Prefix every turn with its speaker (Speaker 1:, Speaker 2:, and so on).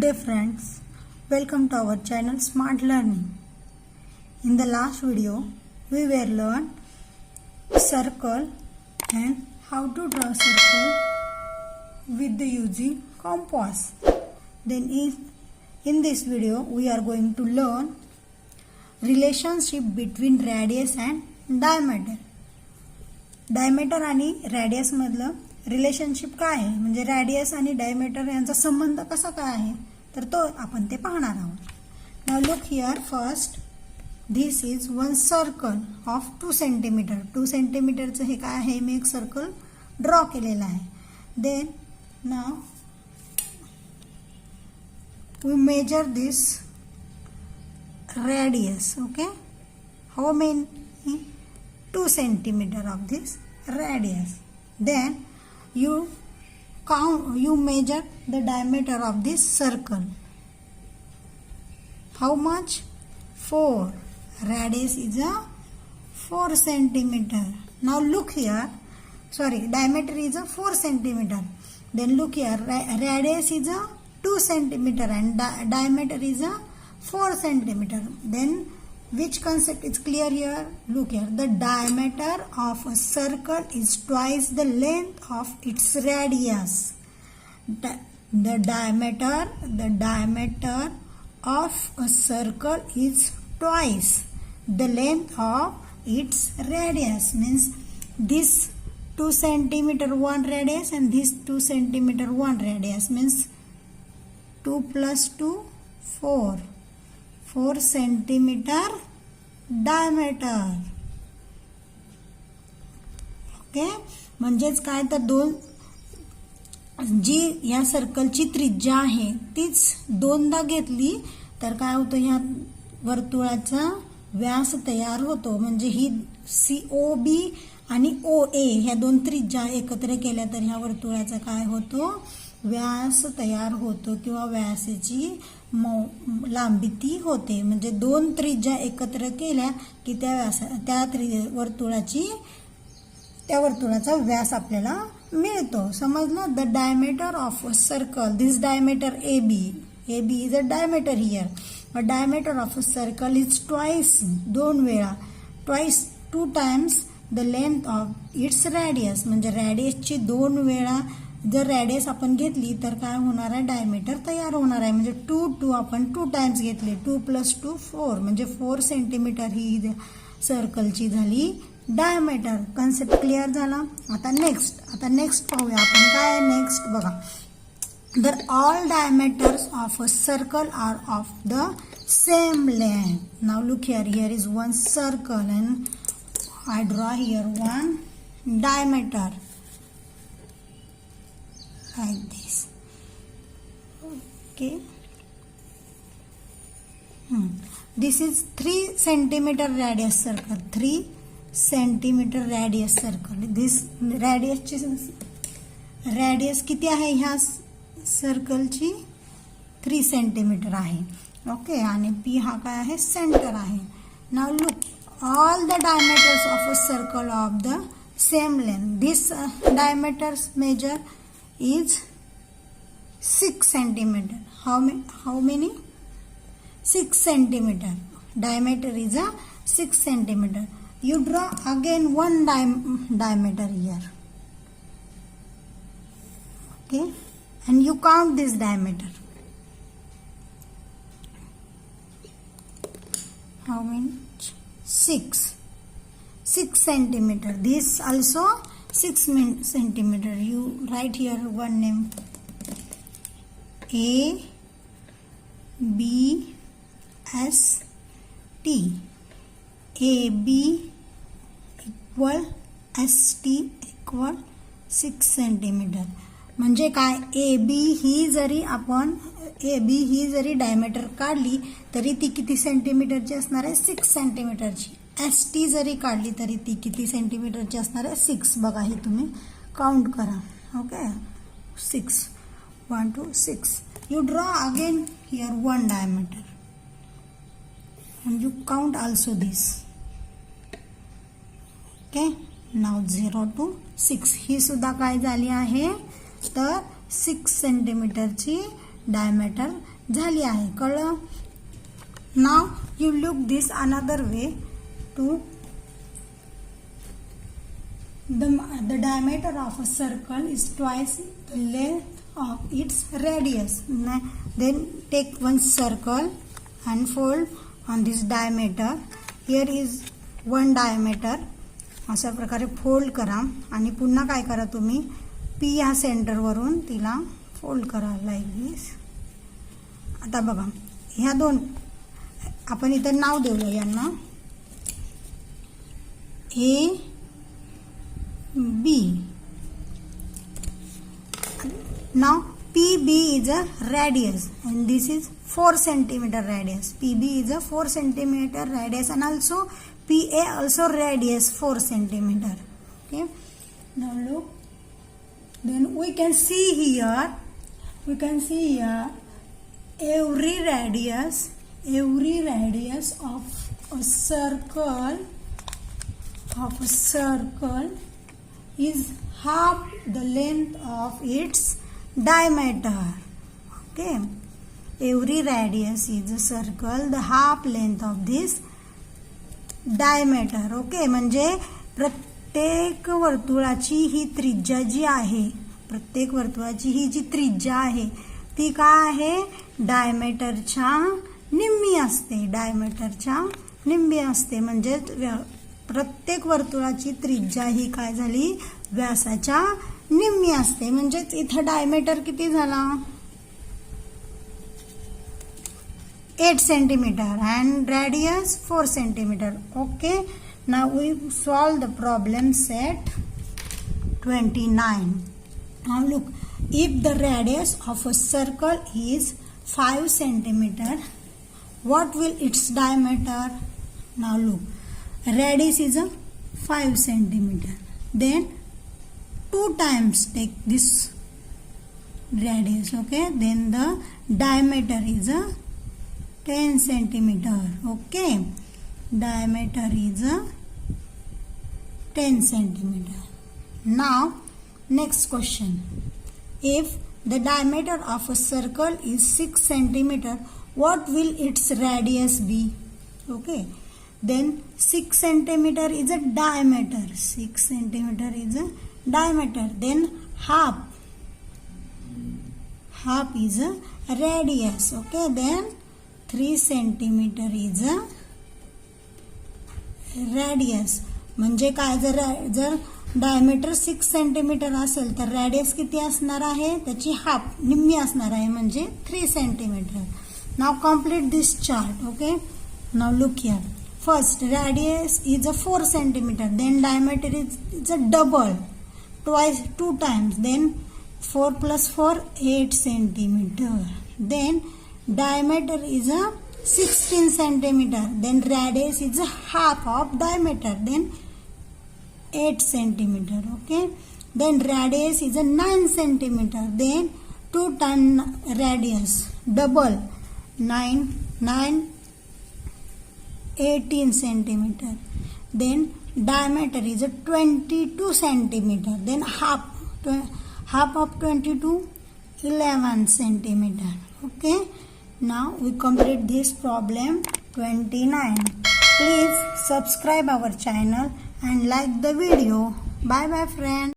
Speaker 1: day friends, welcome to our channel Smart Learning. In the last video, we were learned circle and how to draw circle with the using compass. Then in this video, we are going to learn relationship between radius and diameter. Diameter आणि radius मधलं relationship काय आहे, म्हणजे radius आणि diameter यांचा संबंध कसा काय आहे, तर तो आपण ते पाहणार आहोत. Now look here. First, this is one circle of 2 centimetre. 2 सेंटीमीटरचं हे काय आहे, मी एक सर्कल ड्रॉ केलेला आहे. Then now we measure this radius. Okay, how many? 2 centimeter of this radius. Then you measure the diameter of this circle. How much? 4. Radius is a 4 centimeter. Now look here. Sorry, diameter is a 4 centimeter. Then look here. Radius is a 2 centimeter and diameter is a 4 centimeter. Then which concept is clear here? Look here. The diameter of a circle is twice the length of its radius. The diameter of a circle is twice the length of its radius. Means this 2 centimeter one radius and this 2 centimeter one radius. Means 2 plus 2, 4. 4 centimeter diameter. Okay, म्हणजेच काय तर दोन जी या सर्कलची त्रिज्या आहे तीच दोनदा घेतली तर काय होतं, ह्या वर्तुळाचा व्यास तयार होतो. म्हणजे ही COB आणि OA ह्या दोन त्रिज्या एकत्र केल्या तर ह्या वर्तुळाचा काय होतो, व्यास तयार होतो किंवा व्यासाची लांबी ती होते. म्हणजे दोन त्रिज्या एकत्र केल्या की त्या वर्तुळाचा व्यास आपल्याला मिळतो. समजलं? The diameter of a circle, this diameter AB is a diameter here. A diameter of a circle is twice, दोन वेळा, twice 2 times the length of its radius. म्हणजे रेडियसची 2 वेळा जर रेडियस आपण घेतली तर काय होणार आहे, डायमीटर तयार होणार आहे. म्हणजे 2 आपण 2 टाइम्स घेतले, 2 + 2 4, म्हणजे 4 सेंटीमीटर ही सर्कलची झाली डायमीटर. कन्सेप्ट क्लिअर झाला. आता नेक्स्ट पाहूया आपण काय नेक्स्ट बघा. तर all diameters of a circle are of the same length. Now look here is one circle and I draw here one diameter like this. Okay, this is 3 centimeter radius circle. 3 centimeter radius circle. This radius किती आहे ह्या सर्कलची, 3 centimetre आहे. Okay, आणि P हा काय आहे, centre आहे. Now look, all the diameters of a circle of the same length. This diameters measure is 6 centimeter. How many? 6 centimeter. Diameter is a 6 centimeter. You draw again one diameter here. Okay, and you count this diameter. How many? 6 centimeter. This also 6 centimeter. You write here one name, A B S T. AB equal ST equal 6 centimeter. म्हणजे काय, AB ही जरी diameter काढली तरी ती किती सेंटीमीटरची असणार आहे, 6 सेंटीमीटरची. ST जरी काढली तरी ती किती सेंटीमीटरची असणार आहे, 6. बघा, ही तुम्ही काउंट करा. Okay, 6, 1 2 6. You draw again here one diameter and you count also this. Okay, now 0 to 6 ही सुद्धा काय झाली आहे, तर 6 सेंटीमीटरची डायमीटर झाली आहे. कळलं? Now you look this another way to the diameter of a circle is twice the length of its radius. Then take one circle and fold on this diameter. Here is one diameter. अशा प्रकारे fold करा आणि पुन्हा काय करा तुम्ही P ह्या सेंटरवरून तिला फोल्ड करा लाईक दिस. आता बघा ह्या दोन आपण इथं नाव देऊया यांना A B. Now PB is a radius and this is 4 centimeter radius. PB is a 4 centimeter radius and also PA also radius 4 centimeter. Okay. Now look. Then we can see here. Every radius of a circle is half the length of its diameter. Okay, every radius is a circle, the half length of this diameter. Okay, म्हणजे प्रत्येक वर्तुळाची ही त्रिज्या जी आहे, प्रत्येक वर्तुळाची ही जी त्रिज्या आहे ती काय आहे, डायमीटरच्या निम्मी असते. डायमीटरच्या निम्मी असते म्हणजे प्रत्येक वर्तुळाची त्रिज्या ही काय झाली, व्यासाच्या निम्मी असते. म्हणजेच इथं डायमीटर किती झाला, 8 centimetre and radius 4 centimetre. Okay, now we solve the problem set 29. Now look, if the radius of a circle is 5 centimetre, what will its diameter? Now look, radius is a 5 centimeter. Then 2 times take this radius. Okay. Then the diameter is a 10 centimeter. Okay. Diameter is a 10 centimeter. Now next question. If the diameter of a circle is 6 centimeter, what will its radius be? Okay. Then 6 centimeter is a diameter. 6 centimeter is a diameter. Then half is a radius. Okay. Then 3 centimeter is a radius. म्हणजे काय, जर diameter 6 centimetre असेल तर radius किती असणार आहे, त्याची half निम्मी असणार आहे म्हणजे 3 centimetre. Now complete this chart. Okay. Now look here. First, radius is a 4 centimeter. Then diameter is a double, two times. Then 4 plus 4, 8 centimeter. Then diameter is a 16 centimeter. Then radius is a half of diameter. Then 8 centimeter. Okay. Then radius is a 9 centimeter. Then 2 times radius, double, 9, 18 centimeter. Then diameter is a 22 centimeter. Then half of 22, 11 centimeter. Okay. Now we complete this problem 29. Please subscribe our channel and like the video. Bye bye friends.